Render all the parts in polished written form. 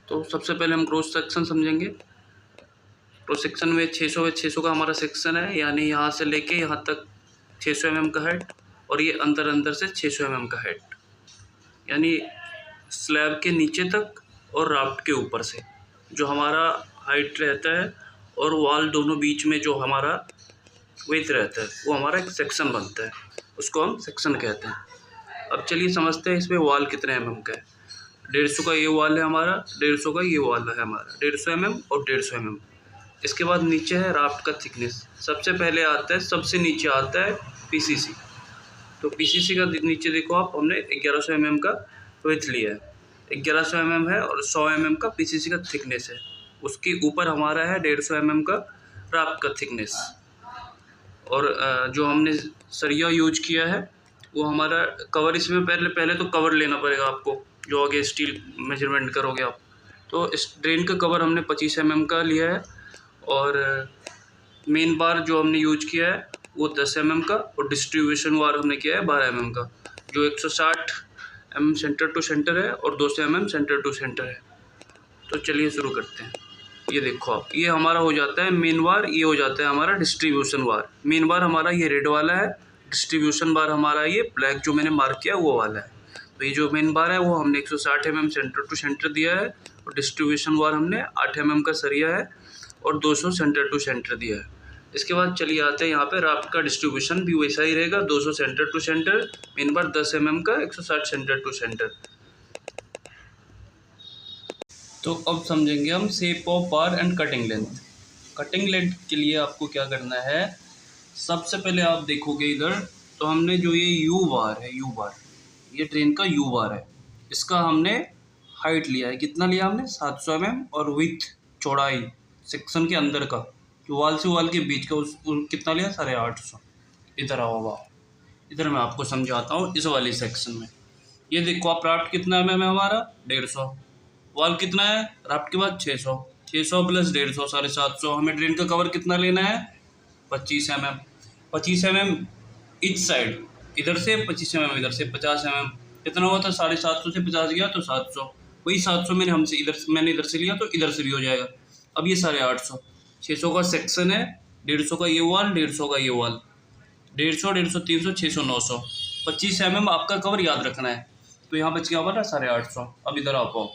तो सबसे पहले हम क्रॉस सेक्शन समझेंगे। क्रॉस सेक्शन में 600 का हमारा सेक्शन है, यानी यहाँ से लेके यहाँ तक 600 mm का हेड, और ये अंदर से 600 mm का हेड, यानी स्लैब के नीचे तक और राफ्ट के ऊपर से जो हमारा हाइट रहता है और वॉल दोनों बीच में जो हमारा विड्थ रहता है वो हमारा एक सेक्शन बनता है, उसको हम सेक्शन कहते हैं। अब चलिए समझते हैं इसमें वॉल कितने mm का है। 150 का ये वॉल है हमारा, 150 का ये वॉल है हमारा, 150 mm और 150 mm। इसके बाद नीचे है राफ्ट का थिकनेस। सबसे पहले आता है, सबसे नीचे आता है पीसीसी। तो पीसीसी का नीचे देखो आप, हमने 1100 mm का विड्थ लिया है, 1100 mm है और 100 mm का पीसीसी का थिकनेस है। उसके ऊपर हमारा है 150 mm का राफ्ट का थिकनेस। और जो हमने सरिया यूज किया है वो हमारा कवर, इसमें पहले तो कवर लेना पड़ेगा आपको, जो आगे स्टील मेजरमेंट करोगे आप। तो इस ड्रेन का कवर हमने 25 mm का लिया है, और मेन बार जो हमने यूज किया है वो 10 mm का, और डिस्ट्रीब्यूशन बार हमने किया है 12 mm का, जो 160 mm सेंटर टू सेंटर है और 200 mm सेंटर टू सेंटर है। तो चलिए शुरू करते हैं। ये देखो आप, ये हमारा हो जाता है मेन बार, ये हो जाता है हमारा डिस्ट्रीब्यूशन बार। मेन बार हमारा ये रेड वाला है, डिस्ट्रीब्यूशन बार हमारा ये ब्लैक जो मैंने मार्क किया वो वाला है। तो ये जो मेन बार है वो हमने 160 mm सेंटर टू सेंटर दिया है, और डिस्ट्रीब्यूशन बार हमने 8 mm का सरिया है और 200 सेंटर टू सेंटर दिया है। इसके बाद चलिए आते हैं यहाँ पे राफ्ट का डिस्ट्रीब्यूशन भी वैसा ही रहेगा, 200 centre to centre, main bar 10 mm का, 160 सेंटर टू सेंटर। तो अब समझेंगे हम shape of bar and cutting length. Cutting length के लिए आपको क्या करना है, सबसे पहले आप देखोगे इधर, तो हमने जो ये यू बार है, यू बार, ये ट्रेन का यू बार है, इसका हमने हाइट लिया है, कितना लिया हमने 700 mm, और विथ चौड़ाई सेक्शन के अंदर का जो वॉल से वॉल के बीच का कितना लिया 850। इधर आओ बाबा, इधर मैं आपको समझाता हूँ। इस वाली सेक्शन में ये देखो आप, राफ्ट कितना mm है हमारा 150, वॉल कितना है राफ्ट के बाद 600, 600 प्लस 150 750। हमें ड्रेन का कवर कितना लेना है 25 mm, 25 mm इच साइड, इधर से 25 mm इधर से 50 mm, कितना हुआ था 750 से 50 गया तो 700, वही 700 मैंने इधर से लिया तो इधर से भी हो जाएगा। अब ये 850, 600 का सेक्शन है, 150 का ये वॉल, 150 का ये वॉल, 150 150 300 600 900, 25 mm आपका कवर याद रखना है। तो यहाँ बच गया हमारा 850। अब इधर आ पाओ,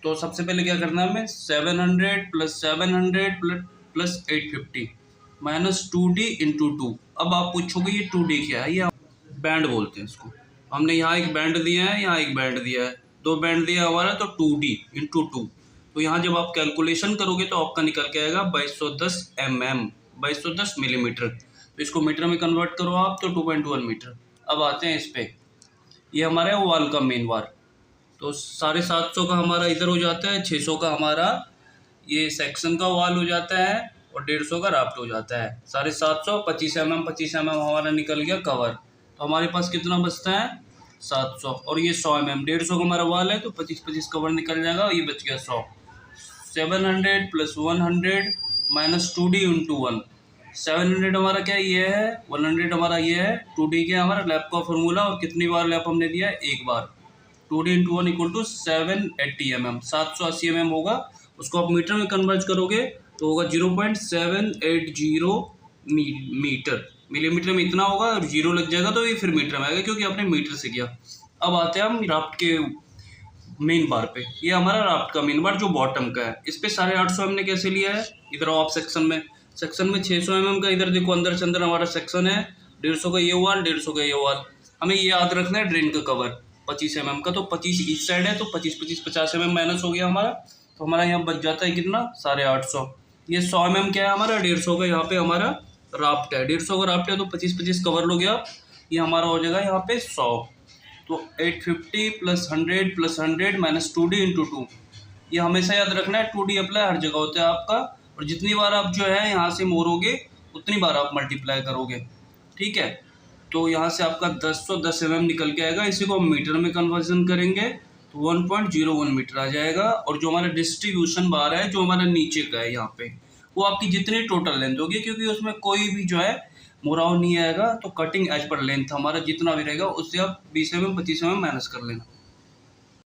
तो सबसे पहले क्या करना है हमें, 700 plus 700 plus 850 minus 2D into 2। अब आप पूछोगे ये 2D क्या है, ये बैंड बोलते हैं इसको। हमने यहाँ एक बैंड दिया है, यहाँ एक बैंड दिया है, 2 बैंड दिया है हमारा, तो 2D इंटू 2। तो यहाँ जब आप कैलकुलेशन करोगे तो आपका निकल के आएगा 2210 mm, 2210 मिलीमीटर। तो इसको मीटर में कन्वर्ट करो आप, तो 2.1 मीटर। अब आते हैं इस पे, ये हमारा है वॉल का मेन वार, तो 750 का हमारा इधर हो जाता है, 600 का हमारा ये सेक्शन का वॉल हो जाता है, और 150 का राफ्ट हो जाता है। 750 25 mm हमारा निकल गया कवर। तो हमारे पास कितना बचता है 700, और ये 100 mm, 150 का हमारा वॉल है तो 25 कवर निकल जाएगा, और ये बच गया 100। 700 प्लस 100 माइनस 2D इंटू 1। 700 हमारा क्या ये है, 100 हमारा ये है, 2D क्या हमारा लैप का फॉर्मूला, और कितनी बार लैप हमने दिया है एक बार। 2D into 1 equal to 780 mm, 780 mm होगा। उसको आप मीटर में कन्वर्ट करोगे तो होगा 0.780 मीटर। मिलीमीटर में इतना होगा, और जीरो लग जाएगा तो ये फिर मीटर में आएगा, क्योंकि आपने मीटर से किया। अब आते हैं हम राफ्ट के मेन बार पे। ये हमारा राफ्ट का मेन बार जो बॉटम का है, इस पे 850 हमने कैसे लिया है, इधर ऑफ सेक्शन में 600 mm का, इधर देखो अंदर से अंदर हमारा सेक्शन है, 150 का ये वॉल, 150 का ये वॉल। हमें ये याद रखना है ड्रेन का कवर 25 mm का, तो 25 ईच साइड है, तो 25 50 mm माइनस हो गया हमारा, तो हमारा यहाँ बच जाता है कितना 850। ये 100 mm क्या है हमारा 150 का, यहाँ पे हमारा राफ्ट है, 150 का राफ्ट है, तो 25 कवर लोगे आप, ये हमारा हो जाएगा यहाँ पे 100। तो 850 प्लस 100 माइनस 2D इंटू 2। ये हमेशा याद रखना है, 2D अप्लाई हर जगह होता है आपका, और जितनी बार आप जो है यहाँ से मोड़ोगे उतनी बार आप मल्टीप्लाई करोगे, ठीक है। तो यहाँ से आपका 10 mm निकल के आएगा, इसी को हम मीटर में कन्वर्जन करेंगे तो 1.01 मीटर आ जाएगा। और जो हमारा डिस्ट्रीब्यूशन बार है, जो हमारा नीचे का है यहाँ पे, वो आपकी जितनी टोटल लेंथ होगी, क्योंकि उसमें कोई भी जो है मुड़ाव नहीं आएगा, तो कटिंग एज पर लेंथ हमारा जितना भी रहेगा उससे आप 20 mm 25 mm माइनस कर लेना।